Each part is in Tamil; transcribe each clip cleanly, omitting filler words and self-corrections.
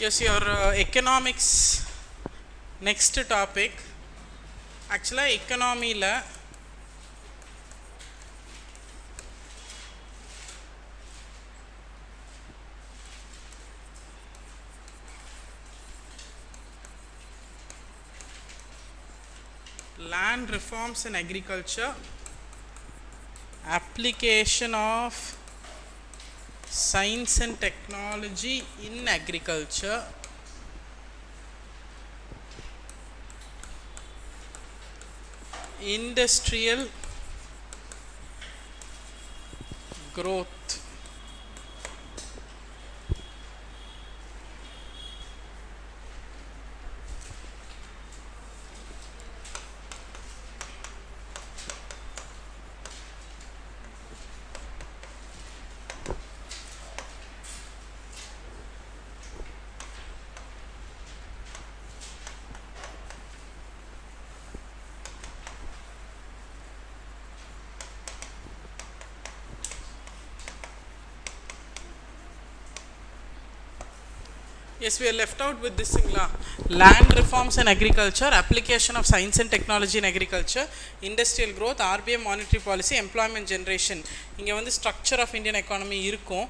Yes, your economics next topic. Actually, economy la land reforms in agriculture, application of science and technology in agriculture, industrial growth. Yes, we are left out with this thing la. Land reforms in agriculture, application of science and technology in agriculture, industrial growth, RBI monetary policy, employment generation. இங்கே வந்து ஸ்ட்ரக்சர் ஆஃப் இந்தியன் எக்கானமி இருக்கும்.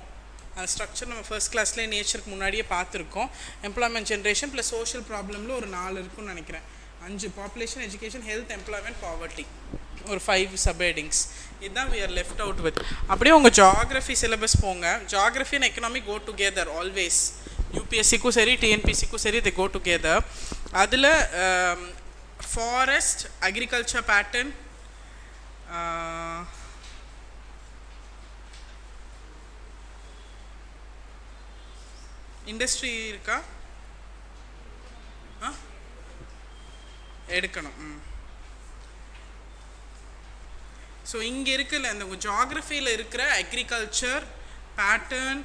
அந்த ஸ்ட்ரக்சர் நம்ம ஃபர்ஸ்ட் கிளாஸ்லேயே நேச்சருக்கு முன்னாடியே பார்த்துருக்கோம். எம்ப்ளாய்மெண்ட் ஜென்ரேஷன் ப்ளஸ் சோஷியல் ப்ராப்ளமில் ஒரு 4 இருக்குன்னு நினைக்கிறேன். 5 population, education, health, employment, poverty, ஒரு 5 சப்ஹெட்டிங்ஸ். இதுதான் we are left out with. அப்படியே உங்கள் ஜியாகிரஃபி சிலபஸ் போங்க. Geography and economy go together always. யூபிஎஸ்சிக்கும் சரி டிஎன்பிசிக்கும் சரி they go together. அதில் ஃபாரஸ்ட், அக்ரிகல்ச்சர் பேட்டர்ன், இண்டஸ்ட்ரி இருக்கா எடுக்கணும். ஸோ இங்கே இருக்குல்ல இந்த ஜியாகிரஃபியில் இருக்கிற agriculture pattern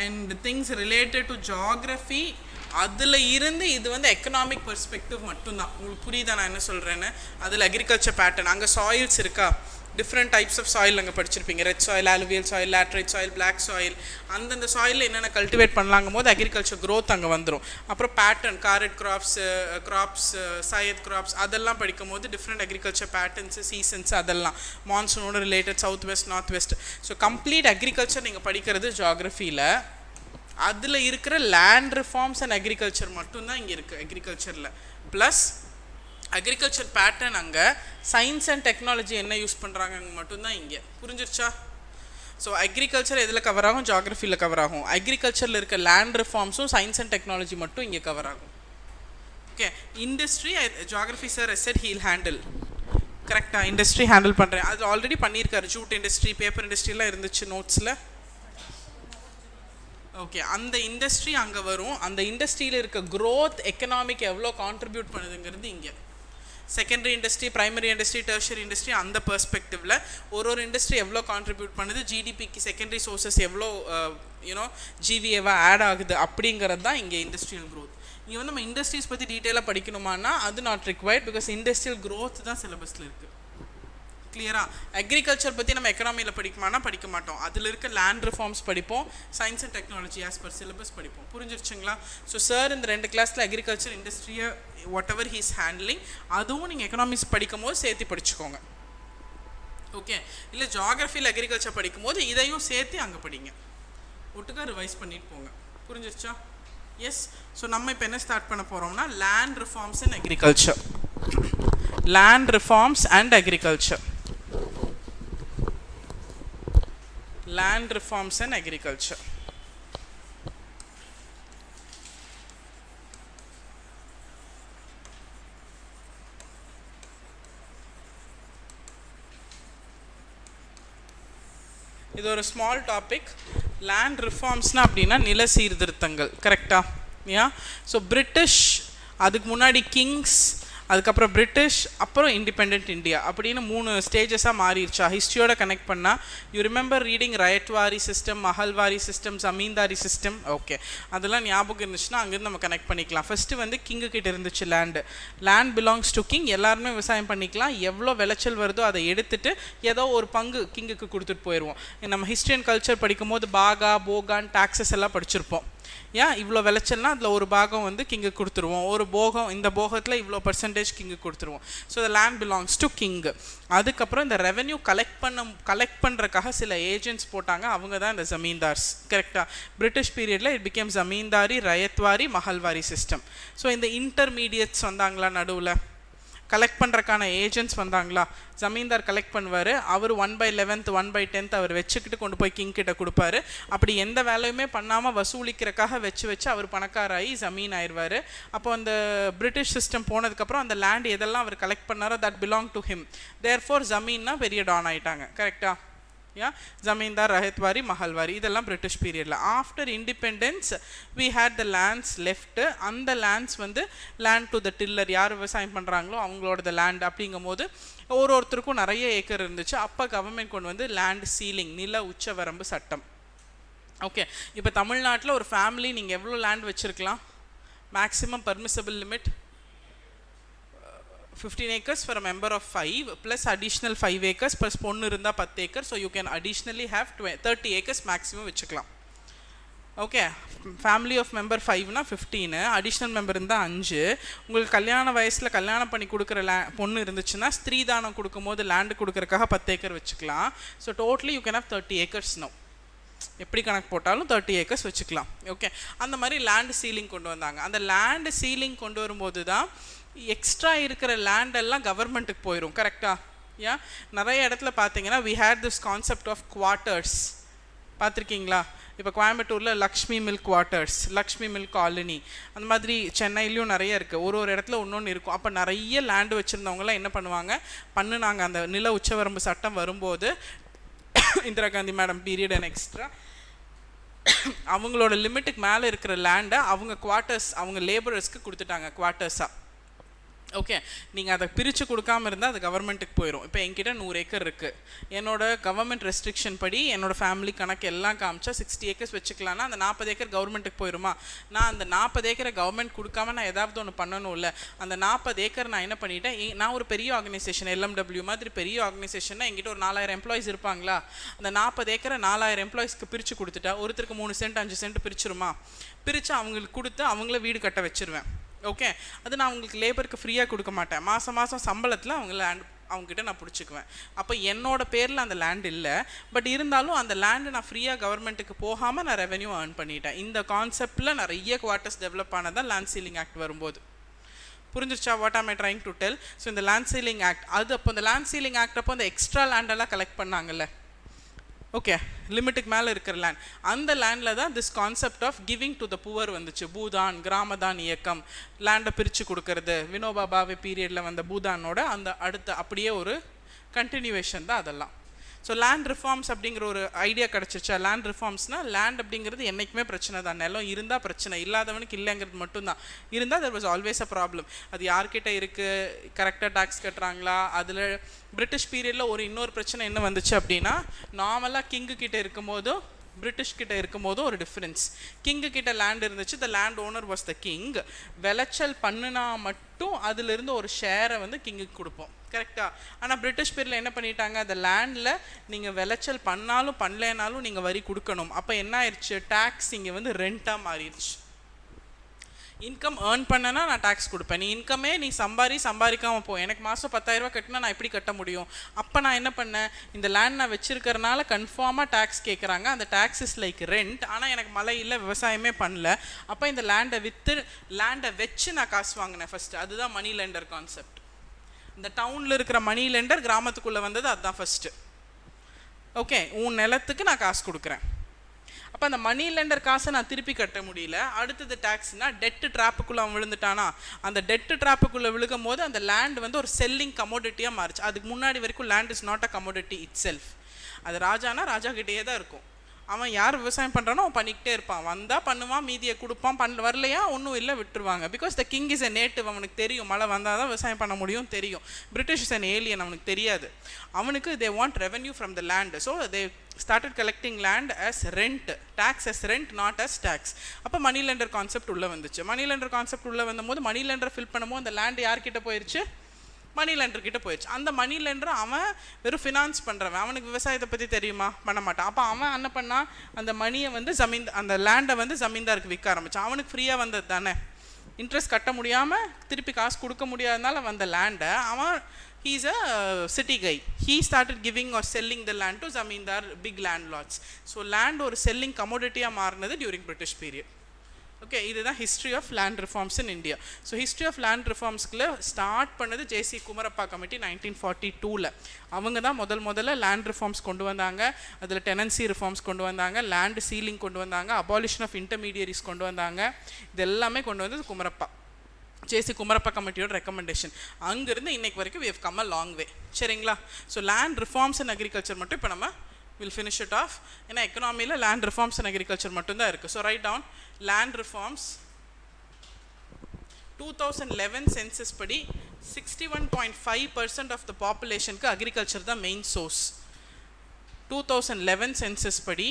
and things related to geography, அதில் இருந்து இது வந்து எக்கனாமிக் பெர்ஸ்பெக்டிவ் மட்டும்தான். உங்களுக்கு புரியுதா நான் என்ன சொல்கிறேன்னு? அதில் அக்ரிகல்ச்சர் பேட்டர்ன், அங்கே சாயில்ஸ் இருக்கா, டிஃப்ரெண்ட் டைப்ஸ் ஆஃப் சாயில் அங்கே படிச்சிருப்பீங்க. Red soil, alluvial soil, laterite soil, black soil. அந்தந்த சாயிலில் என்னென்ன கல்டிவேட் பண்ணலாங்கும் போது அக்ரிகல்ச்சர் க்ரோத் அங்கே வந்துடும். அப்புறம் பேட்டர்ன், காரட் கிராப்ஸ், சயத் கிராப்ஸ், அதெல்லாம் படிக்கும் போது டிஃப்ரெண்ட் அக்ரிகல்ச்சர் பேட்டர்ன்ஸு, சீசன்ஸ், அதெல்லாம் மான்சூனோட related, south west, north west. So complete agriculture நீங்கள் படிக்கிறது ஜியாகிரஃபியில். அதில் இருக்கிற லேண்ட் ரிஃபார்ம்ஸ் அண்ட் அக்ரிகல்ச்சர் மட்டும்தான் இங்கே இருக்குது அக்ரிகல்ச்சரில். ப்ளஸ் அக்ரிகல்ச்சர் பேட்டர்ன் அங்கே, சயின்ஸ் அண்ட் டெக்னாலஜி என்ன யூஸ் பண்ணுறாங்க அங்கே மட்டும்தான் இங்கே. புரிஞ்சிருச்சா? ஸோ அக்ரிகல்ச்சர் எதில் கவர் ஆகும்? ஜியாகிரஃபியில் கவர் ஆகும். அக்ரிகல்ச்சரில் இருக்க லேண்ட் ரிஃபார்ம்ஸும் சயின்ஸ் அண்ட் டெக்னாலஜி மட்டும் இங்கே கவர் ஆகும். Okay. Industry geography sir set heel handle. கரெக்டாக இண்டஸ்ட்ரி ஹேண்டில் பண்ணுறேன். அது ஆல்ரெடி பண்ணியிருக்காரு. ஜூட் இண்டஸ்ட்ரி, பேப்பர் இண்டஸ்ட்ரிலாம் இருந்துச்சு நோட்ஸில். ஓகே. அந்த இண்டஸ்ட்ரி அங்கே வரும். அந்த இண்டஸ்ட்ரியில் இருக்க க்ரோத் எக்கனாமிக் எவ்வளோ கான்ட்ரிபியூட் பண்ணுதுங்கிறது இங்கே. Secondary industry, primary industry, tertiary industry, அந்த பெர்ஸ்பெக்டிவில் ஒரு இண்டஸ்ட்ரி எவ்வளோ கான்ட்ரிபியூட் பண்ணுது, ஜிடிபிக்கு செகண்டரி சோர்சஸ் எவ்வளோ ஜிவிஏவாக ஆட் ஆகுது, அப்படிங்கிறது தான் இங்கே இண்டஸ்ட்ரியல் க்ரோத். இங்கே வந்து நம்ம இண்டஸ்ட்ரீஸ் பற்றி டீட்டெயிலாக படிக்கணுமானா அது not required, because industrial growth தான் சிலபஸில் இருக்குது. கிளியரா? அக்ரிகல்ச்சர் பற்றி நம்ம எக்கனாமியில் படிக்குமானா படிக்க மாட்டோம். அதில் இருக்க லேண்ட் ரிஃபார்ம்ஸ் படிப்போம், science and technology as per syllabus படிப்போம். புரிஞ்சிருச்சுங்களா? ஸோ சார் இந்த 2 கிளாஸில் அக்ரிகல்ச்சர், இண்டஸ்ட்ரியை வாட் எவர் ஹீஸ் ஹேண்ட்லிங், அதுவும் நீங்கள் எக்கனாமிக்ஸ் படிக்கும் போது சேர்த்து படிச்சுக்கோங்க. ஓகே. இல்லை ஜியாகிரஃபியில் அக்ரிகல்ச்சர் படிக்கும் போது இதையும் சேர்த்து அங்கே படிங்க. ஒட்டுக்கா ரிவைஸ் பண்ணிட்டு போங்க. புரிஞ்சிருச்சா? எஸ். ஸோ நம்ம இப்போ என்ன ஸ்டார்ட் பண்ண போகிறோம்னா land reforms and agriculture. Land reforms and agriculture. Land reforms and agriculture. இது ஒரு ஸ்மால் டாபிக். லேண்ட் ரிஃபார்ம்ஸ்னால் அப்படின்னா நில சீர்திருத்தங்கள். கரெக்டா? யா. ஸோ பிரிட்டிஷ், அதுக்கு முன்னாடி கிங்ஸ், அதுக்கப்புறம் பிரிட்டிஷ், அப்புறம் இண்டிபெண்ட் இந்தியா அப்படின்னு 3 ஸ்டேஜஸாக மாறிடுச்சா ஹிஸ்ட்ரியோட கனெக்ட் பண்ணால். You remember reading ryotwari system, mahalwari system, zamindari system. Okay, அதெல்லாம் ஞாபகம் இருந்துச்சுன்னா அங்கேருந்து நம்ம கனெக்ட் பண்ணிக்கலாம். ஃபஸ்ட்டு வந்து கிங்கு கிட்ட இருந்துச்சு லேண்ட் பிலாங்ஸ் டு கிங், எல்லாருமே விவசாயம் பண்ணிக்கலாம், எவ்வளோ விளைச்சல் வருதோ அதை எடுத்துட்டு ஏதோ ஒரு பங்கு கிங்குக்கு கொடுத்துட்டு போயிடுவோம். நம்ம ஹிஸ்ட்ரி அண்ட் கல்ச்சர் படிக்கும் போது பாகா, போகான், டாக்ஸஸ் எல்லாம் படிச்சிருப்போம். ஏன் இவ்வளோ விளைச்சல்னா அதில் ஒரு பாகம் வந்து கிங்கு கொடுத்துருவோம், ஒரு போகம், இந்த போகத்தில் இவ்வளோ பர்சன்டேஜ் கிங்கு கொடுத்துருவோம். So the land belongs to king. அதுக்கப்புறம் இந்த ரெவென்யூ கலெக்ட் பண்ணுறக்காக சில ஏஜென்ட்ஸ் போட்டாங்க, அவங்க தான் இந்த ஜமீன்தார்ஸ். கரெக்டாக பிரிட்டிஷ் பீரியடில் it became zamindari, ryotwari, mahalwari system. So இந்த இன்டர்மீடியட்ஸ் வந்தாங்களா, நடுவில் கலெக்ட் பண்ணுறக்கான ஏஜென்ட்ஸ் வந்தாங்களா. ஜமீன்தார் கலெக்ட் பண்ணுவார், அவர் 1/11 1/10 அவர் வச்சுக்கிட்டு கொண்டு போய் கிங் கிட்ட கொடுப்பாரு. அப்படி எந்த வேலையுமே பண்ணாமல் வசூலிக்கிறக்காக வச்சு அவர் பணக்காராகி ஜமீன் ஆயிடுவார். அப்போ அந்த பிரிட்டிஷ் சிஸ்டம் போனதுக்கப்புறம் அந்த லேண்ட் எதெல்லாம் அவர் கலெக்ட் பண்ணாரோ that belong to him. Therefore ஜமீன்னா பெரிய டான் ஆகிட்டாங்க. கரெக்டாக? ஜமீன்தார், ரஹத்வாரி, மஹல்வாரி, இதெல்லாம் பிரிட்டிஷ் பீரியடில். After independence we had the lands left. அந்த லேண்ட்ஸ் வந்து லேண்ட் டு த டில்லர், யார் விவசாயம் பண்ணுறாங்களோ அவங்களோட லேண்ட். அப்படிங்கும் போது ஒருத்தருக்கும் நிறைய ஏக்கர் இருந்துச்சு. அப்போ கவர்மெண்ட் கொண்டு வந்து லேண்ட் சீலிங், நில உச்சவரம்பு சட்டம். ஓகே, இப்போ தமிழ்நாட்டில் ஒரு ஃபேமிலி நீங்கள் எவ்வளோ லேண்ட் வச்சுருக்கலாம்? Maximum permissible limit 15 acres for a member of 5 plus additional 5 acres plus பொண்ணு இருந்தால் 10 acres. So you can additionally have 30 acres maximum வச்சுக்கலாம். ஓகே, ஃபேமிலி ஆஃப் மெம்பர் 5னா 15, அடிஷ்னல் மெம்பர் இருந்தால் 5. உங்களுக்கு கல்யாண வயசில் கல்யாணம் பண்ணி கொடுக்குற பொண்ணு இருந்துச்சுன்னா ஸ்திரீ தானம் கொடுக்கும்போது லேண்டு கொடுக்குறக்காக 10 acre வச்சுக்கலாம். So totally you can have 30 acres no. எப்படி கணக்கு போட்டாலும் 30 acres வச்சுக்கலாம். ஓகே, அந்த மாதிரி லேண்டு சீலிங் கொண்டு வந்தாங்க. அந்த லேண்டு சீலிங் கொண்டு வரும்போது தான் எக்ஸ்ட்ரா இருக்கிற லேண்டெல்லாம் கவர்மெண்ட்டுக்கு போயிடும். கரெக்டாக? நிறைய இடத்துல பார்த்தீங்கன்னா we had this concept of quarters. பார்த்துருக்கீங்களா? இப்போ கோயம்புத்தூரில் Lakshmi mills quarters, Lakshmi mills colony, அந்த மாதிரி சென்னையிலையும் நிறைய இருக்குது. ஒரு இடத்துல ஒன்று இருக்கும். அப்போ நிறைய லேண்டு வச்சுருந்தவங்களாம் என்ன பண்ணுனாங்க, அந்த நில உச்சவரம்பு சட்டம் வரும்போது Indira Gandhi madam period and extra அவங்களோட லிமிட்டுக்கு மேலே இருக்கிற லேண்டை அவங்க குவார்ட்டர்ஸ், அவங்க லேபரர்ஸ்க்கு கொடுத்துட்டாங்க குவார்ட்டர்ஸாக. ஓகே, நீங்கள் அதை பிரித்து கொடுக்காமல் இருந்தால் அது கவர்மெண்ட்டுக்கு போயிடும். இப்போ என்கிட்ட 100 acre இருக்குது. என்னோட கவர்மெண்ட் ரெஸ்ட்ரிக்ஷன் படி என்னோடய ஃபேமிலி கணக்கு எல்லாம் காமிச்சா 60 acres வச்சுக்கலான்னா அந்த 40 acre கவர்மெண்ட்டுக்கு போயிடுமா? நான் அந்த 40 acre கவர்மெண்ட் கொடுக்காம நான் ஏதாவது ஒன்று பண்ணணும் இல்லை. அந்த 40 acre நான் என்ன பண்ணிட்டேன், நான் ஒரு பெரிய ஆர்கனைசேஷன், LMW மாதிரி பெரிய ஆர்கனைசேஷன்னா என்கிட்ட ஒரு 4000 எம்ப்ளாயிஸ் இருப்பாங்களா. அந்த 40 acre 4000 எம்ப்ளாயிஸ்க்கு பிரித்து கொடுத்துட்டா ஒருத்தருக்கு 3 சென்ட் 5 சென்ட் பிரிச்சிருமா? பிரித்து அவங்களுக்கு கொடுத்து அவங்கள வீடு கட்ட வச்சுருவேன். ஓகே, அது நான் அவங்களுக்கு லேபருக்கு ஃப்ரீயாக கொடுக்க மாட்டேன். மாதம் சம்பளத்தில் அவங்க லேண்ட் அவங்ககிட்ட நான் பிடிச்சிக்குவேன். அப்போ என்னோட பேரில் அந்த லேண்ட் இல்லை, பட் இருந்தாலும் அந்த லேண்டு நான் ஃப்ரீயாக கவர்மெண்ட்டுக்கு போகாமல் நான் ரெவென்யூ ஏர்ன் பண்ணிட்டேன். இந்த கான்செப்டில் நிறைய குவார்ட்டர்ஸ் டெவலப் ஆனதான் லேண்ட் சீலிங் ஆக்ட் வரும்போது. புரிஞ்சிருச்சா what am I trying to tell? So இந்த லேண்ட் சீலிங் ஆக்ட், அது அப்போ இந்த லேண்ட் சீலிங் ஆக்ட் அப்போ அந்த எக்ஸ்ட்ரா லேண்டெல்லாம் கலெக்ட் பண்ணாங்கல்ல. ஓகே, லிமிட்டுக்கு மேலே இருக்கிற லேண்ட், அந்த லேண்டில் தான் this concept of giving to the poor வந்துச்சு. பூதான், கிராமதான் இயக்கம், லேண்டை பிரித்து கொடுக்கறது, வினோபா பாவே பீரியடில் வந்த பூதானோட அந்த அடுத்த அப்படியே ஒரு கண்டினியூவேஷன் தான் அதெல்லாம். ஸோ லேண்ட் ரிஃபார்ம்ஸ் அப்படிங்கிற ஒரு ஐடியா கிடச்சிச்சா? லேண்ட் ரிஃபார்ம்ஸ்னால் லேண்ட் அப்படிங்கிறது என்றைக்குமே பிரச்சனை தான். நிலம் இருந்தால் பிரச்சனை, இல்லாதவனுக்கு இல்லைங்கிறது மட்டும்தான். இருந்தால் there was always a problem. அது யார்கிட்ட இருக்குது, கரெக்டாக டேக்ஸ் கட்டுறாங்களா? அதில் பிரிட்டிஷ் பீரியடில் இன்னொரு பிரச்சனை என்ன வந்துச்சு அப்படின்னா, நார்மலாக கிங்கு கிட்டே இருக்கும்போதும் பிரிட்டிஷ் கிட்ட இருக்கும்போதும் ஒரு டிஃப்ரென்ஸ். கிங்கு கிட்ட லேண்ட் இருந்துச்சு, the land owner was the king. விளைச்சல் பண்ணுனா மட்டும் அதிலிருந்து ஒரு ஷேரை வந்து கிங்குக்கு கொடுப்போம். கரெக்டாக? ஆனால் பிரிட்டிஷ் பீரியடில் என்ன பண்ணிட்டாங்க, அந்த லேண்டில் நீங்கள் விளைச்சல் பண்ணாலும் பண்ணலைனாலும் நீங்கள் வரி கொடுக்கணும். அப்போ என்ன ஆயிடுச்சு, டேக்ஸ் இங்கே வந்து ரெண்ட்டாக மாறிடுச்சு. இன்கம் ஏர்ன் பண்ணனா நான் டேக்ஸ் கொடுப்பேன். நீ இன்கமே நீ சம்பாதிக்காமல் போ, எனக்கு மாதம் 10,000 ரூபா கட்டினா நான் எப்படி கட்ட முடியும்? அப்போ நான் என்ன பண்ணேன், இந்த லேண்ட் நான் வச்சுருக்கிறனால கன்ஃபார்மாக டேக்ஸ் கேட்குறாங்க. அந்த டேக்ஸ் இஸ் லைக் ரெண்ட். ஆனால் எனக்கு மழை இல்லை, விவசாயமே பண்ணல. அப்போ இந்த லேண்டை வச்சு நான் காசு வாங்கினேன் ஃபஸ்ட்டு. அதுதான் மணி லெண்டர் கான்செப்ட். இந்த டவுனில் இருக்கிற மணி லெண்டர் கிராமத்துக்குள்ளே வந்தது அதுதான் ஃபஸ்ட்டு. ஓகே, உன் நிலத்துக்கு நான் காசு கொடுக்குறேன். அப்போ அந்த மணி லெண்டர் காசை நான் திருப்பி கட்ட முடியல. அடுத்தது டேக்ஸ்னால் டெட்டு ட்ராப்புக்குள்ளே அவன் விழுந்துட்டானா, அந்த டெட்டு ட்ராப்புக்குள்ளே விழுகும் போது அந்த லேண்ட் வந்து ஒரு செல்லிங் கமோடிட்டியாக மாறிச்சு. அதுக்கு முன்னாடி வரைக்கும் land is not a commodity it self. அது ராஜானா ராஜா கிட்டேயே தான் இருக்கும். அவன் யார் விவசாயம் பண்ணுறானோ அவன் பண்ணிக்கிட்டே இருப்பான். வந்தால் பண்ணுவான், மீதியை கொடுப்பான், வரலையா ஒன்றும் இல்லை விட்டுருவாங்க. Because the king is a native, அவனுக்கு தெரியும் மழை வந்தால் தான் விவசாயம் பண்ண முடியும் தெரியும். பிரிட்டிஷ் இஸ் அன் ஏலியன், அவனுக்கு தெரியாது. அவனுக்கு they want revenue from the land. So they started collecting land as rent, tax as rent, not as tax. அப்போ மணி லெண்டர் கான்செப்ட் உள்ளே வந்துச்சு. மணி லெண்டர் கான்செப்ட் உள்ளே வந்தபோது மணி லெண்டரை ஃபில் பண்ணும்போது அந்த லேண்ட் யார்கிட்ட போயிடுச்சு? மணி லெண்டர்கிட்ட போயிடுச்சு. அந்த மணி லெண்டர் அவன் வெறும் ஃபினான்ஸ் பண்ணுறவன், அவனுக்கு விவசாயத்தை பற்றி தெரியுமா? பண்ண மாட்டான். அப்போ அவன் என்ன பண்ணால் அந்த மணியை வந்து அந்த லேண்டை வந்து ஜமீன்தாருக்கு விற்க ஆரம்பித்தான். அவனுக்கு ஃப்ரீயாக வந்தது தானே, இன்ட்ரெஸ்ட் கட்ட முடியாமல் திருப்பி காசு கொடுக்க முடியாதனால வந்த லேண்டை அவன் he's a city guy, he started giving or selling the land to zamindar, big land lots. So land ஒரு செல்லிங் கமோடிட்டியாக மாறினது டியூரிங் பிரிட்டிஷ் பீரியட். ஓகே, இதுதான் history of land reforms in India. So history of land ரிஃபார்ம்ஸ்க்குள்ள ஸ்டார்ட் பண்ணது ஜேசி குமரப்பா கமிட்டி 1942. அவங்க தான் முதல்ல லேண்ட் ரிஃபார்ம்ஸ் கொண்டு வந்தாங்க. அதில் டெனன்சி ரிஃபார்ம்ஸ் கொண்டு வந்தாங்க, லேண்ட் சீலிங் கொண்டு வந்தாங்க, அபாலிஷன் ஆஃப் இன்டர்மீடியரிஸ் கொண்டு வந்தாங்க. இது எல்லாமே கொண்டு வந்தது குமரப்பா, ஜேசி குமரப்பா கமிட்டியோட ரெக்கமெண்டேஷன். அங்கேருந்து இன்னைக்கு வரைக்கும் we have come a long way. சரிங்களா? So land reforms and agriculture மட்டும் இப்போ நம்ம வில் ஃபினிஷ் இட் ஆஃப். ஏன்னா எக்கனாமியில் லேண்ட் ரிஃபார்ம்ஸ் அண்ட் அக்ரிகல்ச்சர் மட்டும்தான் இருக்குது. So right down land reforms. 2011 census படி 61.5% of the population க்கு agriculture தான் main source. 2011 census படி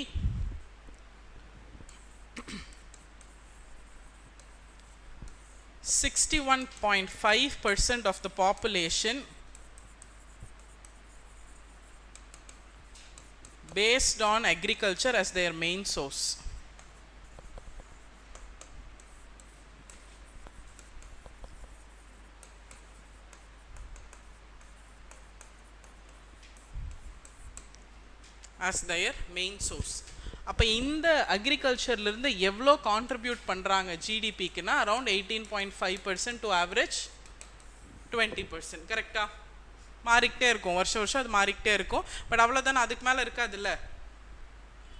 61.5% of the population based on agriculture as their main source. as their main source. அப்போ இந்த அக்ரிகல்ச்சர்லேருந்து எவ்வளோ கான்ட்ரிபியூட் பண்ணுறாங்க ஜிடிபிக்குன்னா அரவுண்ட் 18.5% டு ஆவரேஜ் 20%. கரெக்டாக மாறிக்கிட்டே இருக்கும், வருஷம் அது மாறிக்கிட்டே இருக்கும். பட் அவ்வளோதானே, அதுக்கு மேலே இருக்காதுல்ல.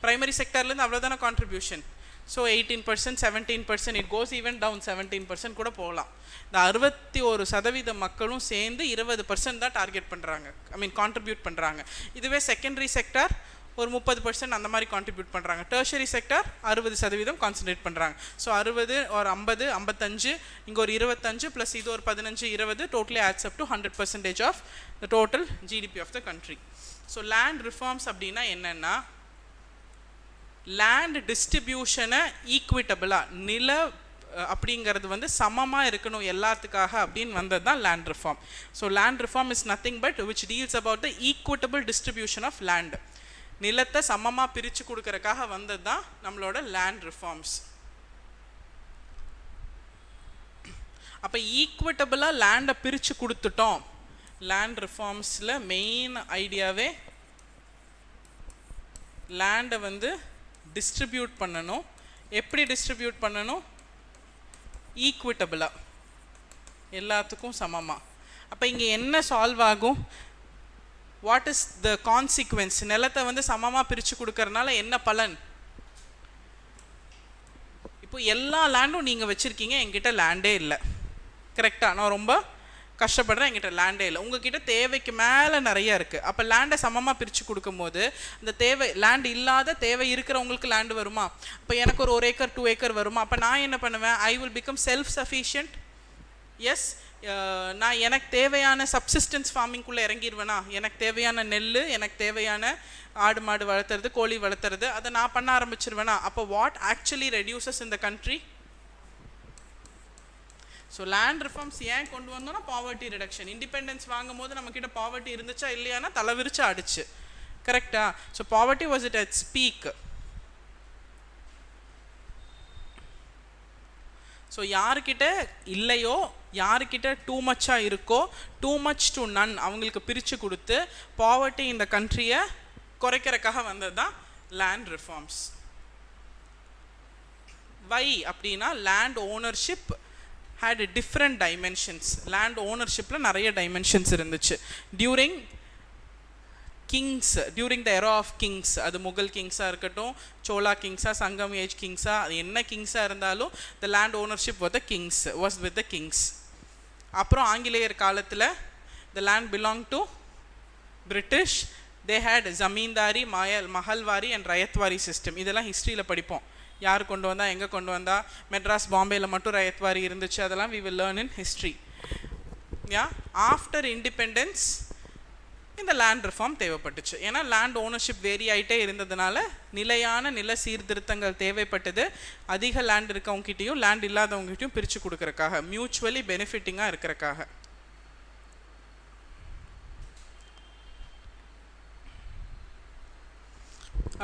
ப்ரைமரி செக்டர்லேருந்து அவ்வளோதானே contribution. So 18%, 17%, it goes even down 17% கூட போகலாம். இந்த 61% மக்களும் சேர்ந்து 20% தான் டார்கெட் பண்ணுறாங்க, கான்ட்ரிபியூட் பண்ணுறாங்க. இதுவே செகண்டரி செக்டார் ஒரு 30% அந்த மாதிரி கான்ட்ரிபியூட் பண்ணுறாங்க. டெர்ஷரி செக்டார் 60% கான்சன்ட்ரேட் பண்ணுறாங்க. ஸோ 60 ஒரு 50, 55, இங்கே ஒரு 25 ப்ளஸ் இது ஒரு 15, 20, totally adds up to 100% of the total GDP of the country. So land reforms அப்படின்னா என்னென்னா, லேண்ட் டிஸ்ட்ரிபியூஷனை ஈக்விட்டபிளாக, நில அப்படிங்கிறது வந்து சமமாக இருக்கணும் எல்லாத்துக்காக அப்படின்னு வந்தது தான் land reform. So land reform is nothing but which deals about the equitable distribution of land. நிலத்தை சமமாக பிரித்து கொடுக்கறக்காக வந்தது தான் நம்மளோட லேண்ட் ரிஃபார்ம்ஸ். அப்போ ஈக்விட்டபிளாக லேண்டை பிரித்து கொடுத்துட்டோம். லேண்ட் ரிஃபார்ம்ஸில் மெயின் ஐடியாவே லேண்டை வந்து டிஸ்ட்ரிபியூட் பண்ணணும். எப்படி டிஸ்ட்ரிபியூட் பண்ணணும்? ஈக்விட்டபிளாக, எல்லாத்துக்கும் சமமாக. அப்போ இங்கே என்ன சால்வ் ஆகும்? What is the consequence? நிலத்தை வந்து சமமாக பிரித்து கொடுக்கறதுனால என்ன பலன்? இப்போ எல்லா லேண்டும் நீங்கள் வச்சுருக்கீங்க, என்கிட்ட லேண்டே இல்லை. கரெக்டாக, நான் ரொம்ப கஷ்டப்படுறேன், என்கிட்ட லேண்டே இல்லை. உங்ககிட்ட தேவைக்கு மேலே நிறைய இருக்குது. அப்போ லேண்டை சமமாக பிரித்து கொடுக்கும்போது அந்த தேவை, லேண்ட் இல்லாத தேவை இருக்கிறவங்களுக்கு லேண்டு வருமா? இப்போ எனக்கு ஒரு ஏக்கர் 2 ஏக்கர் வருமா? அப்போ நான் என்ன பண்ணுவேன்? I will become self sufficient. Yes, நான் எனக்கு தேவையான சப்சிஸ்டன்ஸ் ஃபார்மிங்குள்ளே இறங்கிடுவேனா? எனக்கு தேவையான நெல், எனக்கு தேவையான ஆடு மாடு வளர்த்துறது, கோழி வளர்த்துறது, அதை நான் பண்ண ஆரம்பிச்சிருவேனா? அப்போ வாட் ஆக்சுவலி ரெடியூசஸ் இந்த கண்ட்ரி? ஸோ லேண்ட் ரிஃபார்ம்ஸ் ஏன் கொண்டு வந்தோம்னா பாவர்ட்டி ரிடக்ஷன். இண்டிபெண்டன்ஸ் வாங்கும் போது நம்மக்கிட்ட பாவர்ட்டி இருந்துச்சா இல்லையானா தலைவிரிச்சு ஆடிச்சு. கரெக்டா? So poverty was it at speak. So யாருக்கிட்ட இல்லையோ, யாருக்கிட்ட டூ மச்சாக இருக்கோ, டூ மச் டு நன் அவங்களுக்கு பிரித்து கொடுத்து பாவர்ட்டி இந்த கண்ட்ரியை குறைக்கிறதுக்காக வந்தது தான் லேண்ட் ரிஃபார்ம்ஸ். வை அப்படின்னா land ownership had different dimensions. land ownership-ல நிறைய dimensions இருந்துச்சு. during the era of kings, அது முகல் கிங்ஸாக இருக்கட்டும், சோலா கிங்ஸா, சங்கம் ஏஜ் கிங்ஸா, அது என்ன கிங்ஸாக இருந்தாலும் the land ownership was with the kings. அப்புறம் ஆங்கிலேயர் காலத்தில் the land belonged to British, they had zamindari, mahalwari and ryotwari system. இதெல்லாம் ஹிஸ்ட்ரியில் படிப்போம். யார் கொண்டு வந்தா, எங்கே கொண்டு வந்தா, மெட்ராஸ் பாம்பேயில் மட்டும் ரயத்வாரி இருந்துச்சு, அதெல்லாம் we will learn in history. Yeah after independence இந்த லேண்ட் ரிஃபார்ம் தேவைப்பட்டுச்சு. ஏன்னா லேண்ட் ஓனர்ஷிப் வேரி ஆகிட்டே இருந்ததுனால நிலையான நில சீர்திருத்தங்கள் தேவைப்பட்டது. அதிக லேண்ட் இருக்கவங்ககிட்டையும் லேண்ட் இல்லாதவங்ககிட்டையும் பிரித்து கொடுக்கறக்காக, மியூச்சுவலி பெனிஃபிட்டிங்காக இருக்கிறக்காக.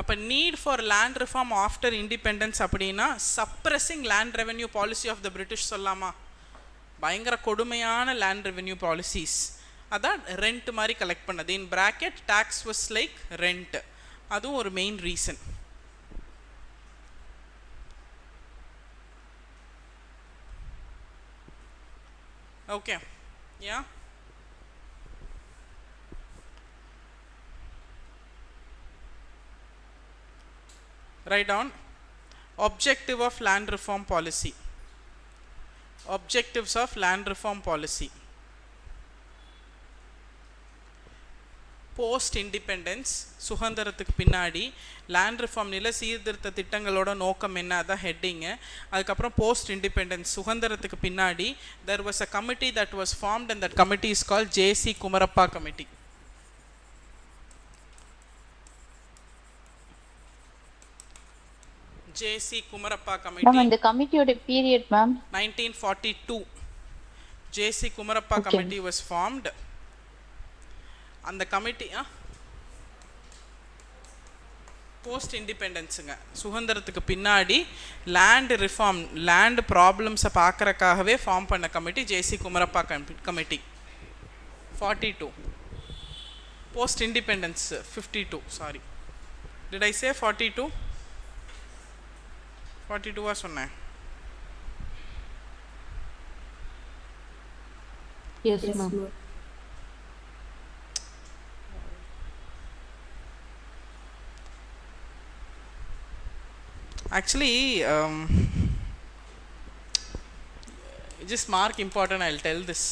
அப்போ need for land reform after independence அப்படின்னா suppressing land revenue policy of the British சொல்லாமா? பயங்கர கொடுமையான லேண்ட் ரெவென்யூ பாலிசிஸ். அதான் ரெண்ட் மாதிரி கலெக்ட் பண்ணது. In bracket tax was like rent. அதுவும் ஒரு main reason. Okay, yeah write down objective of land reform policy. Objectives of land reform policy. Post independence, சுதந்திரத்துக்கு பின்னாடி லேண்ட் ரிஃபார்ம் நில சீர்திருத்த திட்டங்களோட நோக்கம் என்ன, அதான் ஹெட்டிங்கு. அதுக்கப்புறம் போஸ்ட் இண்டிபெண்டன்ஸ், சுதந்திரத்துக்கு பின்னாடி there was a committee that was formed and that committee is called J.C. Kumarappa Committee. J.C. Kumarappa Committee. Ma'am, the committee period, ma'am? 1942. J.C. Kumarappa Committee was formed. அந்த கமிட்டி போஸ்ட் இண்டிபெண்டன்ஸுங்க, சுதந்திரத்துக்கு பின்னாடி லேண்ட் ரிஃபார்ம், லேண்ட் ப்ராப்ளம்ஸை பார்க்குறக்காகவே ஃபார்ம் பண்ண committee JC Kumarappa committee. 42. Post independence 52. Sorry, did I say 42? 42வா சொன்னேன்? Yes, ma'am. Actually, just mark important, I'll tell this.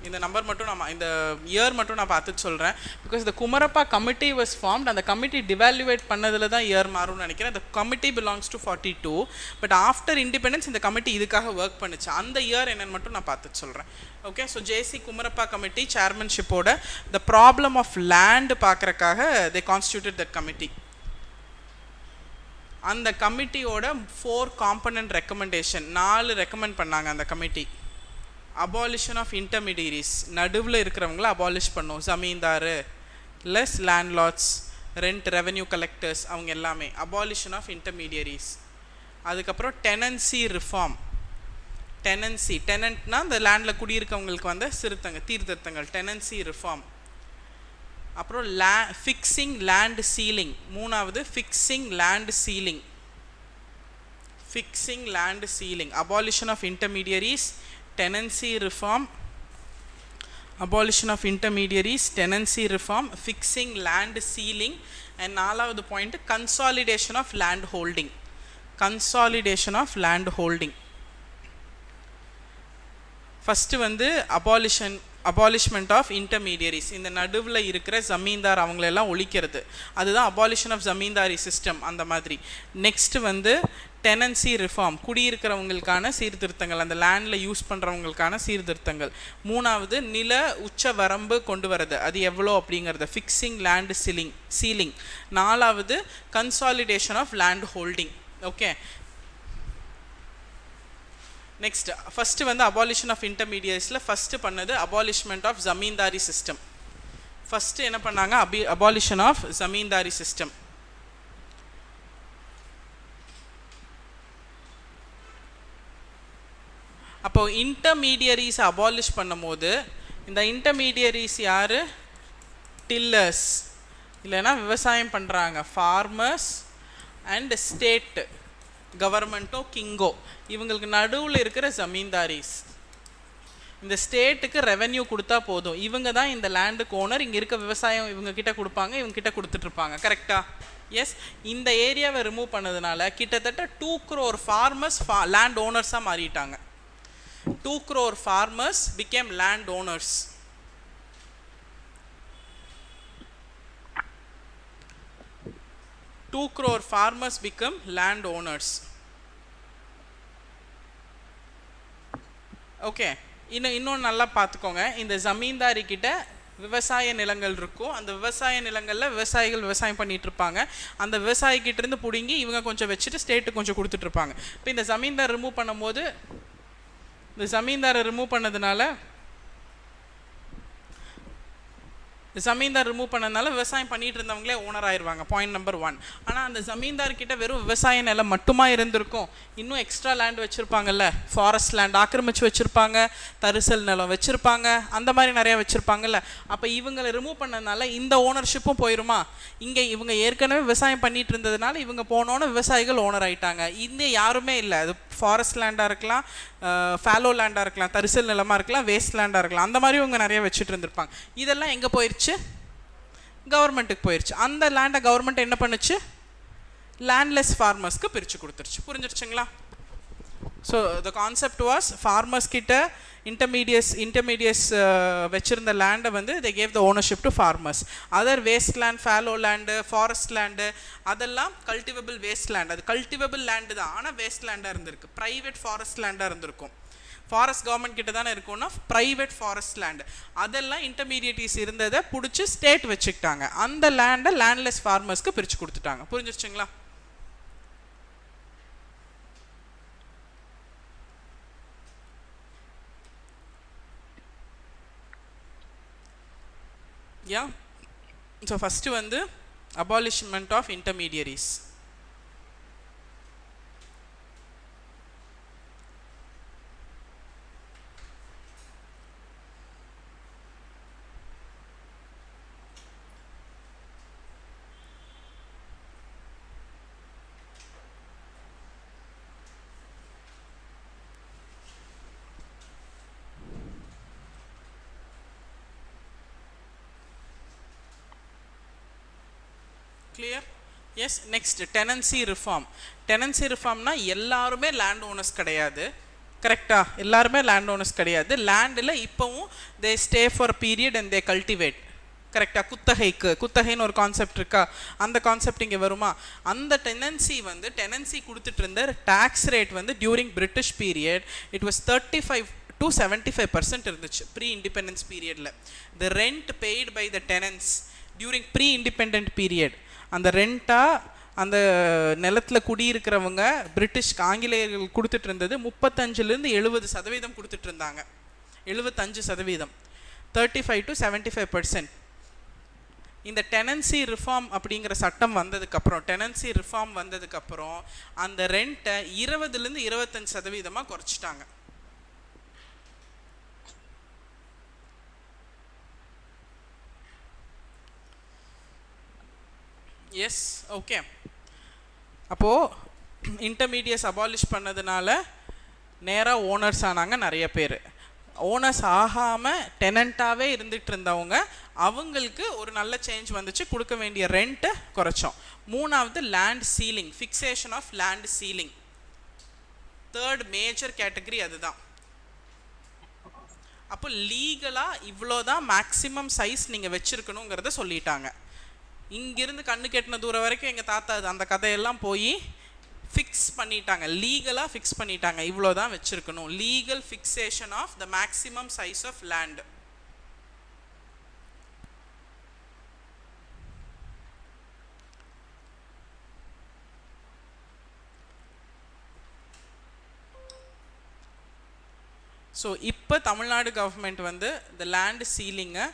இந்த நம்பர் மட்டும் நான் இந்த இயர் மட்டும் நான் பார்த்துட்டு சொல்கிறேன். பிகாஸ் இந்த குமரப்பா கமிட்டி வாஸ் ஃபார்ம்ட். அந்த கமிட்டி டிவாலுவேட் பண்ணதில் தான் இயர் மாறும்னு நினைக்கிறேன். அந்த committee belongs to 42. But after independence இந்த கமிட்டி இதுக்காக ஒர்க் பண்ணுச்சு. அந்த இயர் என்னன்னு மட்டும் நான் பார்த்துட்டு சொல்கிறேன். Okay, so JC Kumarappa committee சேர்மன்ஷிப்போட த ப்ராப்ளம் ஆஃப் லேண்ட் பார்க்குறக்காக தே கான்ஸ்டியூட்டட் தட் கமிட்டி. அந்த கமிட்டியோட 4 காம்பனன்ட் ரெக்கமெண்டேஷன், 4 ரெக்கமெண்ட் பண்ணாங்க அந்த கமிட்டி. அபாலிஷன் ஆஃப் இன்டர்மீடியரிஸ், நடுவில் இருக்கிறவங்கள அபாலிஷ் பண்ணும். Zamindar, less landlords, rent revenue collectors, அவங்க எல்லாமே. Abolition of intermediaries. அதுக்கப்புறம் டெனன்சி ரிஃபார்ம். டெனன்சி, டெனன்ட்னா இந்த லேண்டில் குடியிருக்கவங்களுக்கு வந்து தீர்த்திருத்தங்கள், டெனன்சி ரிஃபார்ம். அப்புறம் ஃபிக்ஸிங் லேண்ட் சீலிங். 3வது fixing land ceiling. Fixing land ceiling, abolition of intermediaries, tenancy reform, abolition of intermediaries, tenancy reform, fixing land ceiling. And 4வது point consolidation of land holding. Consolidation of land holding. First வந்து அபாலிஷ்மெண்ட் ஆஃப் இன்டர்மீடியரிஸ், இந்த நடுவில் இருக்கிற ஜமீன்தார் அவங்களெல்லாம் ஒழிக்கிறது. அதுதான் அபாலிஷன் ஆஃப் ஜமீன்தாரி சிஸ்டம், அந்த மாதிரி. நெக்ஸ்ட்டு வந்து டெனன்சி ரிஃபார்ம், குடியிருக்கிறவங்களுக்கான சீர்திருத்தங்கள், அந்த லேண்டில் யூஸ் பண்ணுறவங்களுக்கான சீர்திருத்தங்கள். 3வது நில உச்ச வரம்பு கொண்டு வரது, அது எவ்வளோ அப்படிங்கிறது, ஃபிக்ஸிங் லேண்ட் சீலிங். 4வது consolidation of land holding. Okay, next first வந்து அபாலிஷன் ஆஃப் இன்டர்மீடியட்ஸில் ஃபஸ்ட்டு பண்ணது abolishment of zamindari system. First என்ன பண்ணாங்க, அபாலிஷன் ஆஃப் ஜமீன்தாரி சிஸ்டம். அப்போது இன்டர்மீடியரிஸை அபாலிஷ் பண்ணும் போது இந்த இன்டர்மீடியரிஸ் யார்? டில்லர்ஸ், இல்லைன்னா விவசாயம் பண்ணுறாங்க, ஃபார்மர்ஸ் அண்ட் ஸ்டேட்டு கவர்மெண்ட்டோ கிங்கோ, இவங்களுக்கு நடுவில் இருக்கிற ஜமீன்தாரிஸ். இந்த ஸ்டேட்டுக்கு ரெவென்யூ கொடுத்தா போதும், இவங்க தான் இந்த லேண்டுக்கு ஓனர். இங்கே இருக்க விவசாயம் இவங்க கிட்ட கொடுப்பாங்க, இவங்க கிட்ட கொடுத்துட்ருப்பாங்க. கரெக்டாக? எஸ். இந்த ஏரியாவை ரிமூவ் பண்ணதுனால கிட்டத்தட்ட 2 crore ஃபார்மர்ஸ் லேண்ட் ஓனர்ஸாக மாறிட்டாங்க. 2 crore farmers became land owners. 2 crore farmers become land owners. Okay, இன்னும் நல்லா பார்த்துக்கோங்க. இந்த ஜமீன்தாரி கிட்ட விவசாய நிலங்கள் இருக்கும். அந்த விவசாய நிலங்களில் விவசாயிகள் விவசாயம் பண்ணிகிட்டு இருப்பாங்க. அந்த விவசாயிக்கிட்ட இருந்து பிடுங்கி இவங்க கொஞ்சம் வச்சுட்டு ஸ்டேட்டுக்கு கொஞ்சம் கொடுத்துட்ருப்பாங்க. இப்போ இந்த ஜமீன்தார் ரிமூவ் பண்ணும்போது, இந்த ஜமீன்தாரை ரிமூவ் பண்ணதுனால, ஜமீன்தார் ரிமூவ் பண்ணதுனால விவசாயம் பண்ணிட்டு இருந்தவங்களே ஓனர் ஆயிடுவாங்க. Point number 1. ஆனால் அந்த ஜமீன்தார் கிட்ட வெறும் விவசாய நிலம் மட்டுமா இருந்திருக்கும், இன்னும் எக்ஸ்ட்ரா லேண்ட் வச்சுருப்பாங்கல்ல, ஃபாரஸ்ட் லேண்ட் ஆக்கிரமிச்சு வச்சுருப்பாங்க, தரிசல் நிலம் வச்சுருப்பாங்க, அந்த மாதிரி நிறையா வச்சுருப்பாங்கல்ல. அப்போ இவங்களை ரிமூவ் பண்ணதுனால இந்த ஓனர்ஷிப்பும் போயிடுமா? இங்கே இவங்க ஏற்கனவே விவசாயம் பண்ணிட்டு இருந்ததுனால இவங்க போனோன்னு விவசாயிகள் ஓனர் ஆகிட்டாங்க. இன்னும் யாருமே இல்லை. அது ஃபாரஸ்ட் லேண்டாக இருக்கலாம், ஃபேலோ லேண்டாக இருக்கலாம், தரிசல் நிலமாக இருக்கலாம், வேஸ்ட் லேண்டாக இருக்கலாம். அந்த மாதிரி இவங்க நிறைய வச்சுட்டு இருந்திருப்பாங்க. இதெல்லாம் எங்கே போயிடுச்சு? கவர்மெண்ட்டுக்கு போயிடுச்சு. அந்த லேண்டை கவர்மெண்ட் என்ன பண்ணுச்சு? லேண்ட்லெஸ் ஃபார்மர்ஸ்க்கு பிரித்து கொடுத்துருச்சு. புரிஞ்சிருச்சுங்களா? So the concept was, farmers கிட்ட இன்டர்மீடியட்ஸ் வச்சுருந்த லேண்டை வந்து they gave the ownership to farmers. Other waste land, fallow land, forest land, அதெல்லாம் கல்டிவபிள் வேஸ்ட் லேண்ட். அது கல்டிவபிள் லேண்டு தான், ஆனால் வேஸ்ட் லேண்டாக இருந்திருக்கு. ப்ரைவேட் ஃபாரஸ்ட் லேண்டாக இருந்திருக்கும். ஃபாரஸ்ட் கவர்மெண்ட் கிட்ட தானே இருக்கும்னா ப்ரைவேட் ஃபாரஸ்ட் லேண்டு. அதெல்லாம் இன்டர்மீடியட்ஸ் இருந்ததை பிடிச்சி ஸ்டேட் வச்சுக்கிட்டாங்க. அந்த லேண்டை லேண்ட்லெஸ் ஃபார்மர்ஸ்க்கு பிரித்து கொடுத்துட்டாங்க. புரிஞ்சிருச்சுங்களா? யா. ஸோ ஃபஸ்ட்டு வந்து abolishment of intermediaries. Clear? Yes. Next tenancy reform. டெனன்சி ரிஃபார்ம்னா எல்லாருமே லேண்ட் ஓனர்ஸ் கிடையாது. கரெக்டாக? எல்லாருமே லேண்ட் ஓனர்ஸ் கிடையாது. லேண்டில் இப்போவும் தே stay for period and they cultivate. கரெக்டாக? குத்தகைன்னு ஒரு கான்செப்ட் இருக்கா? அந்த கான்செப்ட் இங்கே வருமா? அந்த டெனன்சி கொடுத்துட்டு இருந்த டேக்ஸ் ரேட் வந்து during British period it was 35 to 75% இருந்துச்சு ப்ரீ இண்டிபெண்டன்ஸ் பீரியடில். The rent paid by the tenants during pre independent period, அந்த ரெண்ட்டாக அந்த நிலத்தில் குடியிருக்கிறவங்க பிரிட்டிஷ்க்கு ஆங்கிலேயர்கள் கொடுத்துட்டு இருந்தது 35லேருந்து 70% கொடுத்துட்டு இருந்தாங்க. 75%, 35 to 75%. இந்த டெனன்சி ரிஃபார்ம் அப்படிங்கிற சட்டம் வந்ததுக்கப்புறம் அந்த ரெண்ட்டை 20லேருந்து 25% குறைச்சிட்டாங்க. எஸ். ஓகே. அப்போது இன்டர்மீடியட்ஸ் அபாலிஷ் பண்ணதுனால நேராக ஓனர்ஸ் ஆனாங்க நிறைய பேர். ஓனர்ஸ் ஆகாமல் டெனண்ட்டாகவே இருந்துகிட்டு இருந்தவங்க, அவங்களுக்கு ஒரு நல்ல சேஞ்ச் வந்துச்சு. கொடுக்க வேண்டிய ரெண்ட்டை குறைச்சோம். 3வது land ceiling, fixation of land ceiling. 3rd major category அதுதான். அப்போ லீகலாக இவ்வளோ தான் மேக்ஸிமம் சைஸ் நீங்கள் வச்சுருக்கணுங்கிறத சொல்லிட்டாங்க. இங்கிருந்து கண்ணு கெட்டின தூரம் வரைக்கும் எங்கள் தாத்தா அந்த கதையெல்லாம் போய் ஃபிக்ஸ் பண்ணிட்டாங்க, லீகலாக ஃபிக்ஸ் பண்ணிட்டாங்க. இவ்வளோ தான் வச்சுருக்கணும். Legal fixation of the maximum size of land. So இப்போ தமிழ்நாடு கவர்மெண்ட் வந்து இந்த லேண்ட் சீலிங்கை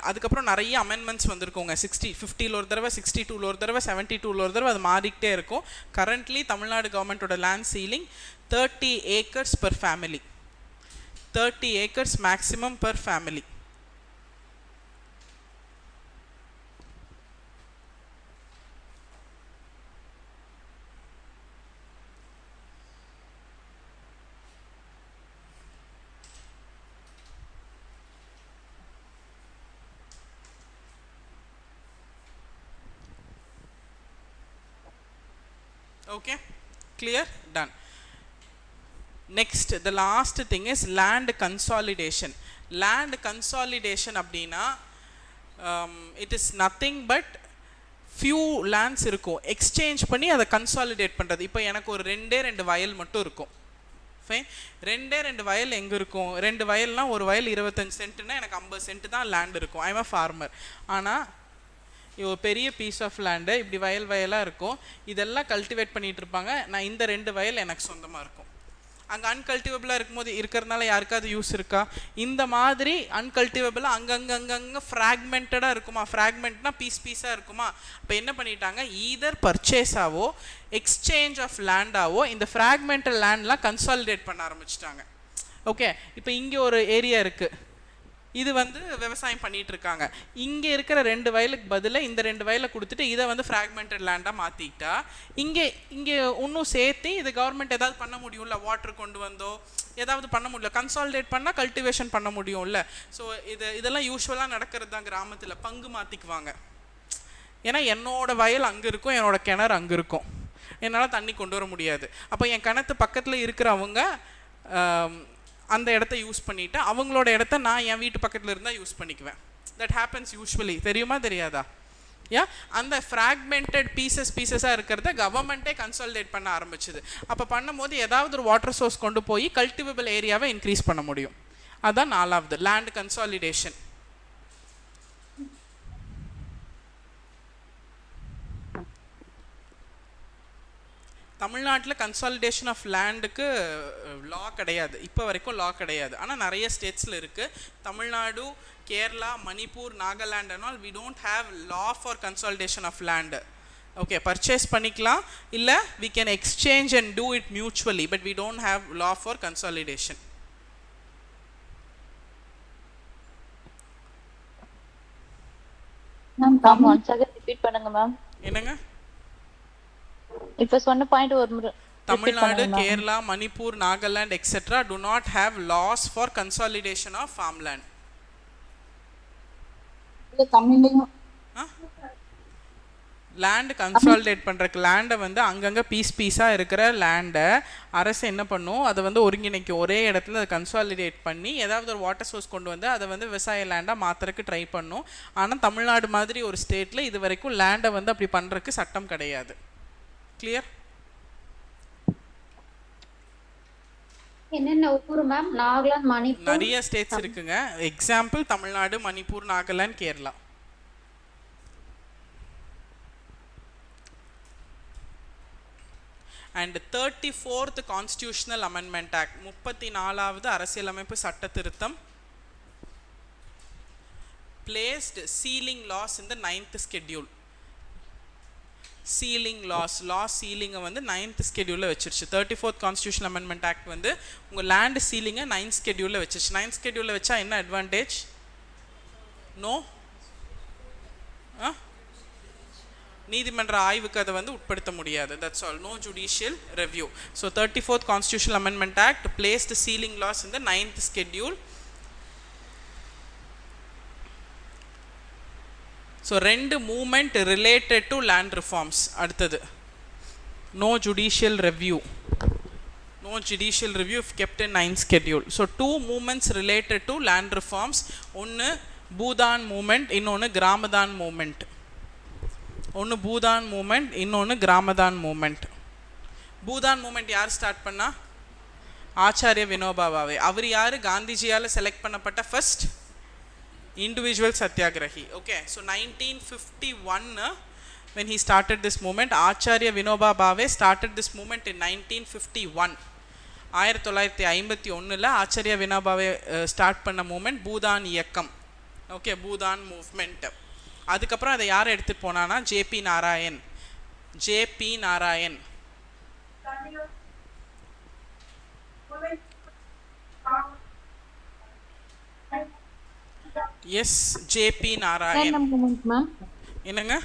அதுக்கப்புறம் நிறைய அமெண்ட்மெண்ட்ஸ் வந்திருக்கோங்க. 50ல் ஒரு தடவை, 62ல் ஒரு தடவை, 72ல் ஒரு தடவை, அது மாறிக்கிட்டே இருக்கும். கரண்ட்லி தமிழ்நாடு கவர்மெண்ட்டோட land ceiling 30 acres per family. 30 acres maximum per family. Okay, clear? Done. Next, the last thing is land consolidation. Land consolidation அப்படின்னா it is nothing but few lands இருக்கும், எக்ஸ்சேஞ்ச் பண்ணி அதை கன்சாலிடேட் பண்ணுறது. இப்போ எனக்கு ஒரு ரெண்டு வயல் மட்டும் இருக்கும், ஃபைன். ரெண்டு வயல் எங்கே இருக்கும்? 2 வயல்னால் ஒரு வயல் 25 சென்ட்டுன்னா எனக்கு 50 சென்ட் தான் லேண்ட் இருக்கும். I'm a farmer. ஆனால் ஒரு பெரிய பீஸ் ஆஃப் லேண்டு இப்படி வயலாக இருக்கும், இதெல்லாம் கல்டிவேட் பண்ணிகிட்டு இருப்பாங்க. நான் இந்த 2 வயல் எனக்கு சொந்தமாக இருக்கும். அங்கே அன்கல்டிவேபிளாக இருக்கும்போது இருக்கிறதுனால யாருக்காவது யூஸ் இருக்கா? இந்த மாதிரி அன்கல்டிவேபிளாக அங்கங்கே ஃப்ராக்மெண்டடாக இருக்குமா? ஃப்ராக்மெண்ட்னா பீஸாக இருக்குமா? இப்போ என்ன பண்ணிட்டாங்க, ஈதர் பர்ச்சேஸாவோ எக்ஸ்சேஞ்ச் ஆஃப் லேண்டாவோ இந்த ஃப்ராக்மெண்டல் லேண்ட்லாம் கன்சாலிடேட் பண்ண ஆரம்பிச்சிட்டாங்க. ஓகே, இப்போ இங்கே ஒரு ஏரியா இருக்குது, இது வந்து விவசாயம் பண்ணிகிட்டு இருக்காங்க. இங்கே இருக்கிற 2 வயலுக்கு பதிலாக இந்த 2 வயலை கொடுத்துட்டு இதை வந்து ஃப்ராக்மெண்டட் லேண்டாக மாற்றிக்கிட்டா இங்கே இன்னும் சேர்த்து இது கவர்மெண்ட் ஏதாவது பண்ண முடியும்ல? வாட்டர் கொண்டு வந்தோ ஏதாவது பண்ண முடியல, கன்சாலிடேட் பண்ணால் கல்டிவேஷன் பண்ண முடியும்ல? ஸோ இதெல்லாம் யூஸ்வலாக நடக்கிறது தான் கிராமத்தில். பங்கு மாற்றிக்குவாங்க. ஏன்னா என்னோடய வயல் அங்கே இருக்கும், என்னோடய கிணறு அங்கே இருக்கும், என்னால் தண்ணி கொண்டு வர முடியாது. அப்போ என் கிணத்து பக்கத்தில் இருக்கிறவங்க அந்த இடத்த யூஸ் பண்ணிவிட்டு அவங்களோட இடத்த நான் என் வீட்டு பக்கத்தில் இருந்தால் யூஸ் பண்ணிக்குவேன். That happens usually. தெரியுமா தெரியாதா? அந்த ஃப்ராக்மெண்டட் பீசஸாக இருக்கிறத கவர்மெண்ட்டே கன்சாலிடேட் பண்ண ஆரம்பிச்சுது. அப்போ பண்ணும்போது ஏதாவது ஒரு வாட்டர் சோர்ஸ் கொண்டு போய் கல்டிவேபிள் ஏரியாவை இன்க்ரீஸ் பண்ண முடியும். அதுதான் 4வது, லேண்ட் கன்சாலிடேஷன். தமிழ்நாட்டில் கன்சாலிடேஷன் ஆஃப் லேண்டுக்கு லா கிடையாது, இப்போ வரைக்கும் லா கிடையாது. ஆனால் நிறைய ஸ்டேட்ஸில் இருக்குது. Tamil Nadu, Kerala, Manipur, Nagaland and all we don't have law for consolidation of land. Okay, purchase பண்ணிக்கலாம், இல்லை we can exchange and do it mutually, but we don't have law for consolidation. Ma'am once again repeat பண்ணுங்க மேம். என்னங்க? இப்ப சொன்ன பாயிண்ட் ஒரு முறை. Tamil Nadu, Kerala, Manipur, Nagaland etcetera do not have laws for consolidation of farmland. Land consolidate பண்ணுறக்கு லேண்டை வந்து அங்கங்கே பீஸாக இருக்கிற லேண்டை அரசு என்ன பண்ணும், அதை வந்து ஒருங்கிணைக்கும். ஒரே இடத்துல அதை கன்சாலிடேட் பண்ணி ஏதாவது ஒரு வாட்டர் சோர்ஸ் கொண்டு வந்து அதை வந்து விவசாய லேண்டாக மாற்றுறதுக்கு ட்ரை பண்ணும். ஆனால் தமிழ்நாடு மாதிரி ஒரு ஸ்டேட்டில் இது வரைக்கும் லேண்டை வந்து அப்படி பண்ணுறதுக்கு சட்டம் கிடையாது. கிளியர்? என்னென்ன ஊர் மேம்? நாகாலாந்து, மணிப்பூர், நிறைய ஸ்டேட்ஸ் இருக்குங்க. Example Tamil Nadu, Manipur, Nagaland, Kerala. And 34th constitutional amendment act, 34வது அரசியலமைப்பு சட்ட திருத்தம் placed sealing laws in the 9th schedule. Ceiling law சீலிங்கை வந்து 9th ஸ்கெடியூலில் வச்சிருச்சு. 34th கான்ஸ்டியூஷன் அமெண்ட்மெண்ட் ஆக்ட் வந்து உங்கள் லேண்டு சீலிங்கை 9th ஸ்கெடியூலில் வச்சிருச்சு. 9th ஸ்கெடியூலில் வச்சா என்ன அட்வான்டேஜ்? நோ நீதிமன்ற ஆய்வுக்கு அதை வந்து உட்படுத்த முடியாது. That's all. No judicial review. So 34th constitutional amendment act placed ceiling laws in the 9th schedule. So 2 movement related to land reforms. அடுத்தது no judicial review. No judicial review if kept in 9th schedule. So 2 movements related to land reforms. ஒன்று பூதான் மூமெண்ட், இன்னொன்று கிராமதான் மூமெண்ட். ஒன்று பூதான் மூமெண்ட், இன்னொன்று கிராமதான் மூமெண்ட். பூதான் மூமெண்ட் யார் ஸ்டார்ட் பண்ணா? ஆச்சாரிய வினோபா பாவே. அவர் யார்? காந்திஜியால் செலக்ட் பண்ணப்பட்ட first individual satyagrahi. Okay, so 1951 when he started this movement. Acharya Vinoba Bhave started this movement in 1951. 1951 Acharya வினோபாவை ஸ்டார்ட் பண்ண மூமெண்ட் பூதான் இயக்கம். Okay, Bhoodan movement. அதுக்கப்புறம் அதை யார் எடுத்துகிட்டு போனான்னா JP Narayan. Yes, JP Narayan. என்னங்க?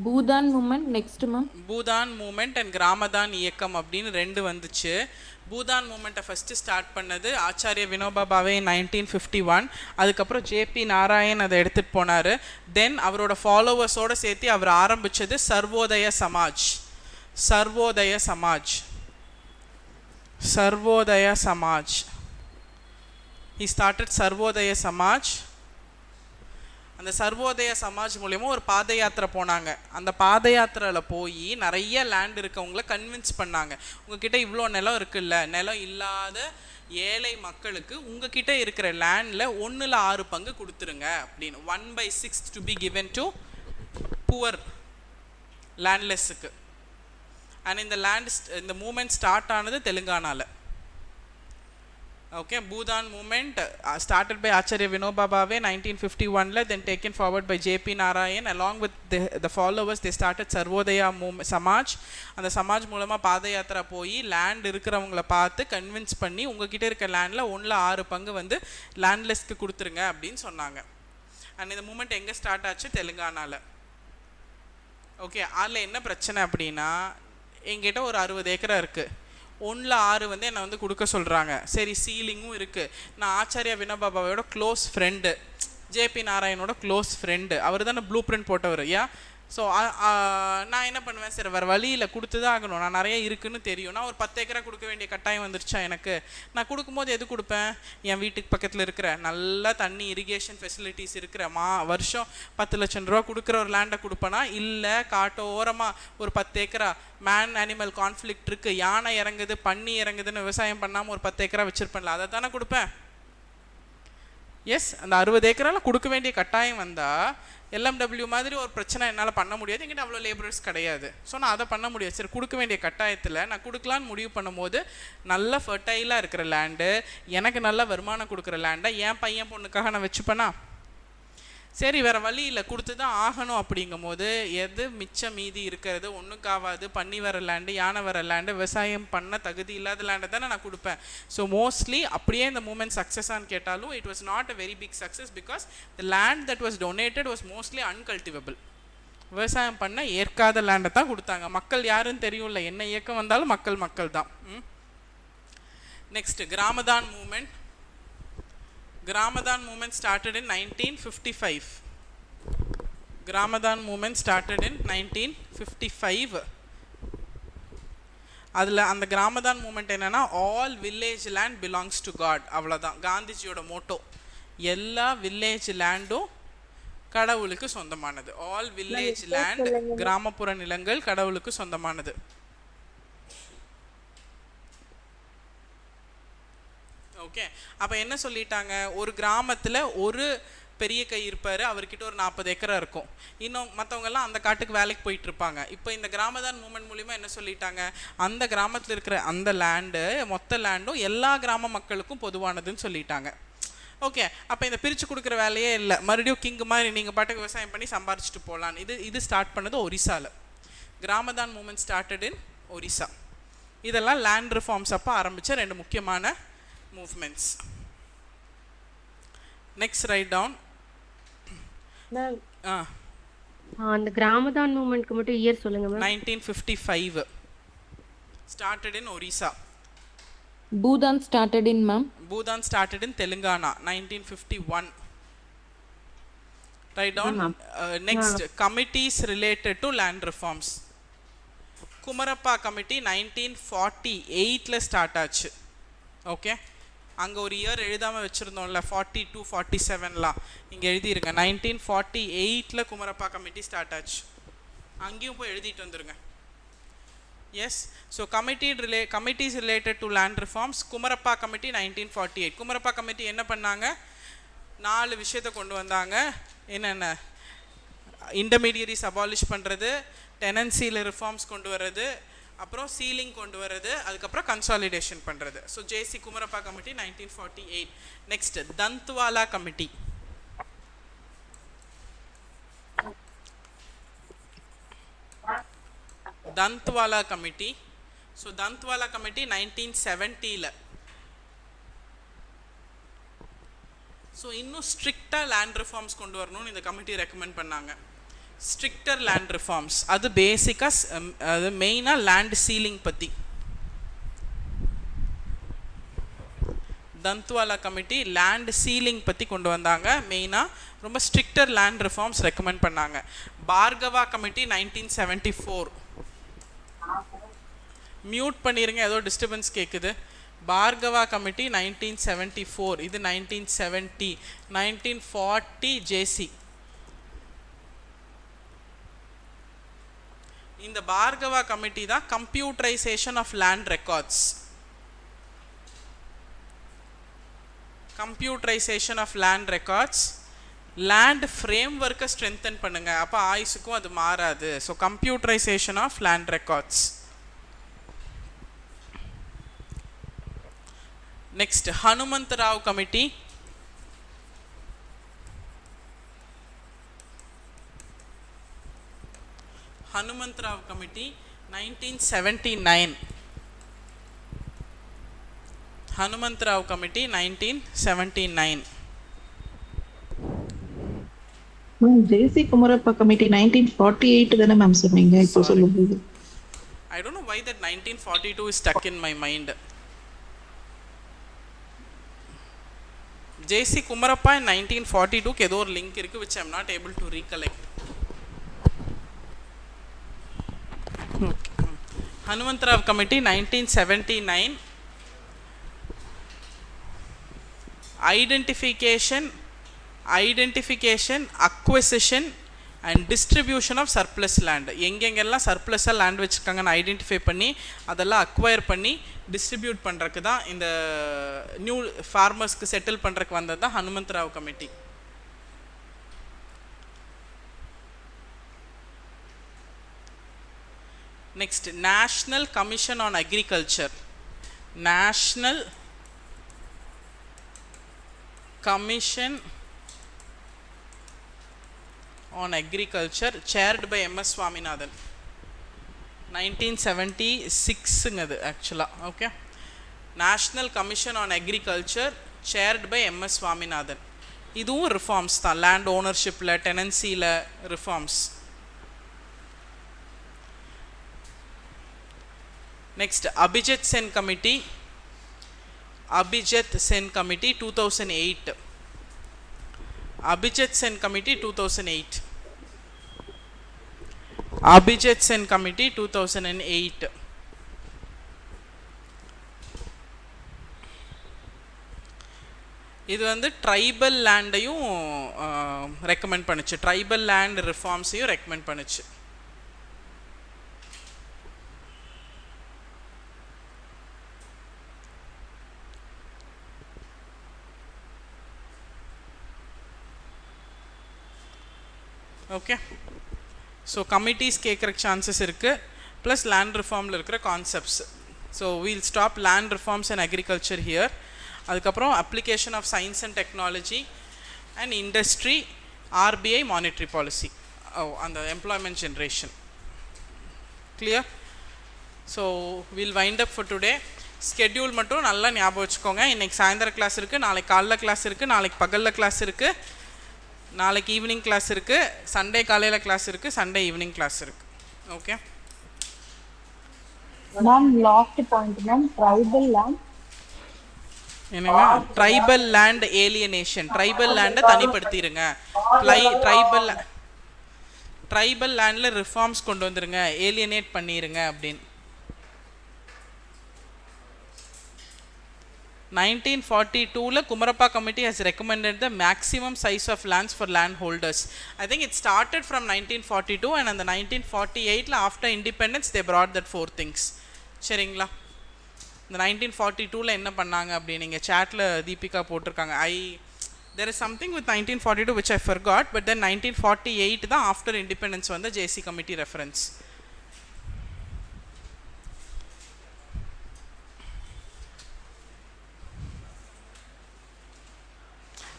Bhoodan movement next ma'am. Bhoodan movement and Gramdan இயக்கம் அப்படின்னு 2 வந்துச்சு. பூதான் மூமெண்ட்டை ஃபஸ்ட்டு ஸ்டார்ட் பண்ணது ஆச்சாரிய வினோபா பாவே 1951. அதுக்கப்புறம் ஜேபி நாராயண் அதை எடுத்துகிட்டு போனார். தென் அவரோட ஃபாலோவர்ஸோடு சேர்த்து அவர் ஆரம்பித்தது Sarvodaya Samaj. He started Sarvodaya Samaj அந்த சர்வோதய சமாஜ் மூலயமா ஒரு பாத யாத்திரை போனாங்க. அந்த பாத யாத்திரையில் போய் நிறைய லேண்ட் இருக்கவங்கள கன்வின்ஸ் பண்ணாங்க, உங்ககிட்ட இவ்வளோ நிலம் இருக்குல்ல, நிலம் இல்லாத ஏழை மக்களுக்கு உங்ககிட்ட இருக்கிற லேண்டில் 1/6 பங்கு கொடுத்துருங்க அப்படின்னு. 1/6 to be given to poor லேண்ட்லெஸ்ஸுக்கு. அண்ட் இந்த மூமெண்ட் ஸ்டார்ட் ஆனது தெலுங்கானாவில். Okay, Bhudan movement started by Acharya Vinoba Bhave 1951 then taken forward by JP Narayan. Along with the followers, they started Sarvodaya Samaj. அந்த சமாஜ் மூலமாக பாத யாத்திரை போய் லேண்ட் இருக்கிறவங்கள பார்த்து கன்வின்ஸ் பண்ணி உங்ககிட்ட இருக்க லேண்டில் 1/6 பங்கு வந்து லேண்ட்லெஸ்க்கு கொடுத்துருங்க அப்படின்னு சொன்னாங்க. அண்ட் இந்த மூமெண்ட் எங்கே ஸ்டார்ட் ஆச்சு? தெலுங்கானாவில். ஓகே, அதில் என்ன பிரச்சனை அப்படின்னா, எங்கிட்ட ஒரு 60 ஏக்கரா இருக்குது, 1/6 வந்து என்னை வந்து கொடுக்க சொல்கிறாங்க. சரி, சீலிங்கும் இருக்குது. நான் ஆச்சாரியா வினோபாபாவோட க்ளோஸ் ஃப்ரெண்டு, ஜேபி நாராயணோட க்ளோஸ் ஃப்ரெண்டு, அவர் தானே ப்ளூ பிரிண்ட் போட்டவர். ஸோ நான் என்ன பண்ணுவேன், சரி வேறு வழியில் கொடுத்து தான் ஆகணும், நான் நிறைய இருக்குதுன்னு தெரியும். நான் ஒரு 10 ஏக்கரா கொடுக்க வேண்டிய கட்டாயம் வந்துருச்சா எனக்கு? நான் கொடுக்கும்போது எது கொடுப்பேன்? என் வீட்டுக்கு பக்கத்தில் இருக்கிற நல்லா தண்ணி இரிகேஷன் ஃபெசிலிட்டிஸ் இருக்கிற வருஷம் 10 லட்சம் ரூபா கொடுக்குற ஒரு லேண்டை கொடுப்பேனா? இல்லை, காட்டோரமாக ஒரு 10 ஏக்கரா மேன் அனிமல் கான்ஃப்ளிக்ட் இருக்குது, யானை இறங்குது பன்னி இறங்குதுன்னு விவசாயம் பண்ணாமல் ஒரு 10 ஏக்கரா வச்சுருப்பேன்ல, அதை தானே கொடுப்பேன். எஸ், அந்த 60 ஏக்கரால் கொடுக்க வேண்டிய கட்டாயம் வந்தால் LMW மாதிரி ஒரு பிரச்சனை என்னால் பண்ண முடியாது, என்கிட்ட அவ்வளோ லேபரர்ஸ் கிடையாது. ஸோ நான் அதை பண்ண முடியாது. சரி, கொடுக்க வேண்டிய கட்டாயத்தில் நான் கொடுக்கலான்னு முடிவு பண்ணும்போது நல்ல ஃபர்டைலாக இருக்கிற லேண்டு, எனக்கு நல்ல வருமானம் கொடுக்குற லேண்டை என் பையன் பொண்ணுக்காக நான் வச்சுப்பேனா? சரி, வேறு வழி இல்லை, கொடுத்து தான் ஆகணும். அப்படிங்கும் போது எது மிச்சம் மீதி இருக்கிறது? ஒன்றுக்காவாது பண்ணி வர லேண்டு, யானை வர லேண்டு, விவசாயம் பண்ண தகுதி இல்லாத லேண்டை தானே நான் கொடுப்பேன். ஸோ மோஸ்ட்லி அப்படியே இந்த மூமெண்ட் சக்ஸஸான்னு கேட்டாலும் it was not a very big success, because the land that was donated was mostly uncultivable. விவசாயம் பண்ண ஏற்காத லேண்டை தான் கொடுத்தாங்க. மக்கள் யாருன்னு தெரியும்ல, என்ன இயக்கம் வந்தாலும் மக்கள் தான். Next, Gramdan movement. Gramadan movement started in 1955. Gramadan movement started in 1955. அதில் அந்த கிராமதான் மூமெண்ட் என்னென்னா, all village land belongs to god. அவ்வளோதான் காந்திஜியோட மோட்டோ. எல்லா வில்லேஜ் லேண்டும் கடவுளுக்கு சொந்தமானது. ஆல் வில்லேஜ் லேண்ட், கிராமப்புற நிலங்கள் கடவுளுக்கு சொந்தமானது. ஓகே, அப்போ என்ன சொல்லிட்டாங்க, ஒரு கிராமத்தில் ஒரு பெரிய கை இருப்பார், அவர்கிட்ட ஒரு 40 ஏக்கரா இருக்கும். இன்னும் மற்றவங்கெல்லாம் அந்த காட்டுக்கு வேலைக்கு போயிட்டுருப்பாங்க. இப்போ இந்த கிராமதான் மூமெண்ட் மூலிமா என்ன சொல்லிட்டாங்க, அந்த கிராமத்தில் இருக்கிற அந்த லேண்டு, மொத்த லேண்டும் எல்லா கிராம மக்களுக்கும் பொதுவானதுன்னு சொல்லிட்டாங்க. ஓகே, அப்போ இந்த பிரித்து கொடுக்குற வேலையே இல்லை, மறுபடியும் கிங்கு மாதிரி நீங்கள் பாட்டுக்கு விவசாயம் பண்ணி சம்பாரிச்சிட்டு போகலான்னு. இது ஸ்டார்ட் பண்ணது ஒரிசாவில். கிராமதான் மூமெண்ட் ஸ்டார்டட் இன் ஒரிசா. இதெல்லாம் லேண்ட் ரிஃபார்ம்ஸ் அப்போ ஆரம்பித்த 2 முக்கியமான movements. Next, write down. அந்த கிராமதான் மூவ்மெண்ட்க்கு மட்டும் இயர் சொல்லுங்க ma'am. 1955 started in Orissa. Bhudan started in ma'am. Bhudan started in Telangana 1951. Write down. Next, committees related to land reforms. Kumarappa committee 1948 start ஆச்சு. ஓகே, அங்கே ஒரு இயர் எழுதாமல் வச்சுருந்தோம்ல, 42, 47லாம் இங்கே எழுதிருங்க. 1948 குமரப்பா கமிட்டி ஸ்டார்ட் ஆச்சு. அங்கேயும் போய் எழுதிட்டு வந்துருங்க. Yes, so committees related to land reforms. Kumarappa committee 1948. Kumarappa committee என்ன பண்ணாங்க, 4 விஷயத்தை கொண்டு வந்தாங்க. என்னென்ன? இன்டர்மீடியரிஸ் அபாலிஷ் பண்ணுறது, டெனன்சியில் ரிஃபார்ம்ஸ் கொண்டு வர்றது, அப்புறம் சீலிங் கொண்டு வர்றது, அதுக்கப்புறம் கன்சாலிடேஷன் பண்ணுறது. So JC Kumarappa committee 1948. Next, Dantwala committee. Dantwala committee. So Dantwala committee 1970. So இன்னும் ஸ்ட்ரிக்டாக லேண்ட் ரிஃபார்ம்ஸ் கொண்டு வரணும்னு இந்த கமிட்டி ரெக்கமெண்ட் பண்ணாங்க. ஸ்ட்ரிக்டர் லேண்ட் ரிஃபார்ம்ஸ், அது பேசிக்காக அது மெயினாக லேண்ட் சீலிங் பற்றி. தந்த்வாலா கமிட்டி லேண்ட் சீலிங் பற்றி கொண்டு வந்தாங்க. மெயினாக ரொம்ப ஸ்ட்ரிக்டர் லேண்ட் ரிஃபார்ம்ஸ் ரெக்கமெண்ட் பண்ணாங்க. பார்கவா கமிட்டி 1974. மியூட் பண்ணிடுங்க, ஏதோ டிஸ்டர்பன்ஸ் கேட்குது. பார்கவா கமிட்டி 1974. இது 1970. 1940 ஜேசி. இந்த பார்கவா கமிட்டி தான் computerization of land records. Computerization of land records, land frame ஒர்க்கை ஸ்ட்ரென்தன் பண்ணுங்க, அப்போ ஆயுசுக்கும் அது மாறாது. So computerization of land records. Next Hanumantharao committee. Hanumantharao committee 1979. Hanumantharao committee 1979. J C Kumarappa committee 1948 தானே மேம் சொன்னீங்க இப்போ சொல்லும்போது. I don't know why that 1942 is stuck in my mind. JC Kumarappa in 1942 ஏதோ ஒரு லிங்க் இருக்கு which I am not able to recollect. Hanumantharao committee 1979. Identification, acquisition and distribution of surplus land. எங்கெங்கெல்லாம் சர்ப்ளஸாக லேண்ட் வச்சுருக்காங்கன்னு ஐடென்டிஃபை பண்ணி அதெல்லாம் அக்வயர் பண்ணி டிஸ்ட்ரிபியூட் பண்ணுறதுக்கு தான் இந்த நியூ ஃபார்மர்ஸ்க்கு செட்டில் பண்ணுறதுக்கு வந்தது தான் Hanumantha Rao committee. Next national commission on agriculture. National commission on agriculture chaired by M.S. Swaminathan. 1976 actually. Okay, National Commission on Agriculture chaired by M.S. Swaminathan. இதுவும் ரிஃபார்ம்ஸ் தான், லேண்ட் ஓனர்ஷிப்பில் டெனன்சியில் reforms. Next Abhijit Sen committee. Abhijit Sen committee 2008. Abhijit Sen Committee 2008. Abhijit Sen Committee 2008. இது வந்து ட்ரைபல் லேண்டையும் ரெக்கமெண்ட் பண்ணுச்சு, ட்ரைபல் லேண்ட் ரிஃபார்ம்ஸையும் ரெக்கமெண்ட் பண்ணுச்சு. ஓகே, ஸோ கமிட்டிஸ் கேட்குற சான்சஸ் இருக்குது, ப்ளஸ் லேண்ட் ரிஃபார்மில் இருக்கிற concepts. So we'll stop land reforms and agriculture here. அதுக்கப்புறம் application of science and technology and industry, RBI monetary policy, அந்த employment generation. Clear? So will wind up for today. Schedule மட்டும் நல்லா ஞாபகம் வச்சுக்கோங்க. இன்றைக்கி சாயந்தரம் கிளாஸ் இருக்குது, நாளைக்கு காலைல கிளாஸ் இருக்குது, நாளைக்கு பகலில் கிளாஸ் இருக்குது, நாளைக்கு ஈவினிங் கிளாஸ் இருக்குது, சண்டே காலையில் கிளாஸ் இருக்குது, சண்டே ஈவினிங் கிளாஸ் இருக்குது. Okay ma'am, last point ma'am, tribal land. என்னங்க? Tribal land alienation. ட்ரைபல் லேண்டை தனிப்படுத்திடுங்க. ட்ரைபல் லேண்டில் ரிஃபார்ம்ஸ் கொண்டு வந்துருங்க, ஏலியனேட் பண்ணிடுங்க அப்படின்னு. 1942 Kumarappa committee has recommended the maximum size of lands for landholders. I think it started from 1942 and in the 1948 after independence they brought that four things. சரிங்களா? இந்த 1942 என்ன பண்ணாங்க அப்படி நீங்கள் சாட்டில் தீபிகா போட்டிருக்காங்க. there is something with 1942 which I forgot, but then 1948 தான் after independence வந்த JC committee reference.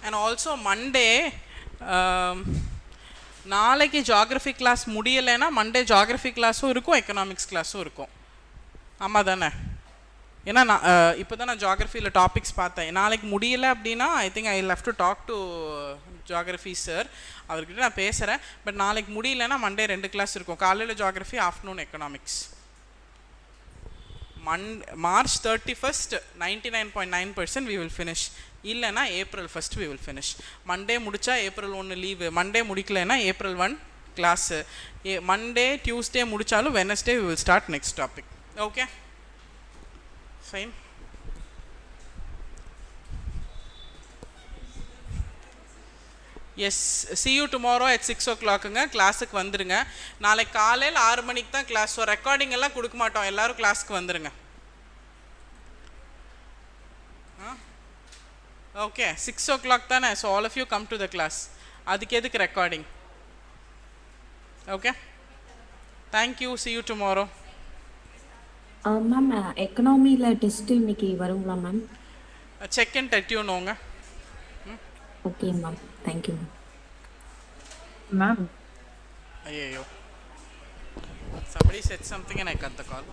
And also Monday, நாளைக்கு ஜியாகிரஃபி கிளாஸ் முடியலைன்னா மண்டே ஜியாகிரஃபி கிளாஸும் இருக்கும், எக்கனாமிக்ஸ் கிளாஸும் இருக்கும். ஆமாம் தானே? ஏன்னா நான் இப்போ தான் நான் ஜியாகிரஃபியில் டாபிக்ஸ் பார்த்தேன். நாளைக்கு முடியலை அப்படின்னா I think I love to talk to geography sir, அவர்கிட்ட நான் பேசுகிறேன். பட் நாளைக்கு முடியலைன்னா மண்டே 2 கிளாஸ் இருக்கும், காலையில் geography, afternoon economics. March 31st 99.9% we will finish. இல்லைனா April 1st we will finish. Monday முடித்தா April 1 லீவு, மண்டே முடிக்கலைன்னா April 1 கிளாஸு, மண்டே டியூஸ்டே முடித்தாலும் Wednesday we will start next topic. Okay? Fine. Yes see you tomorrow at 6 o'clockங்க கிளாஸுக்கு வந்துருங்க. நாளைக்கு காலையில் 6 மணிக்கு தான் கிளாஸ். ஸோ ரெக்கார்டிங் எல்லாம் கொடுக்க மாட்டோம், எல்லோரும் கிளாஸ்க்கு வந்துருங்க. ஓகே 6 o'clock தானே. So all of you come to the class. அதுக்கு எதுக்கு recording? Okay thank you, see you tomorrow. Ma'am எக்கனாமியில் டெஸ்ட் இன்னைக்கு வருங்களா மேம்? செக் அண்ட் டெட்யூனோங்க. Okay ma'am, thank you ma'am. Ma'am ஐயோ somebody said something and I cut the call.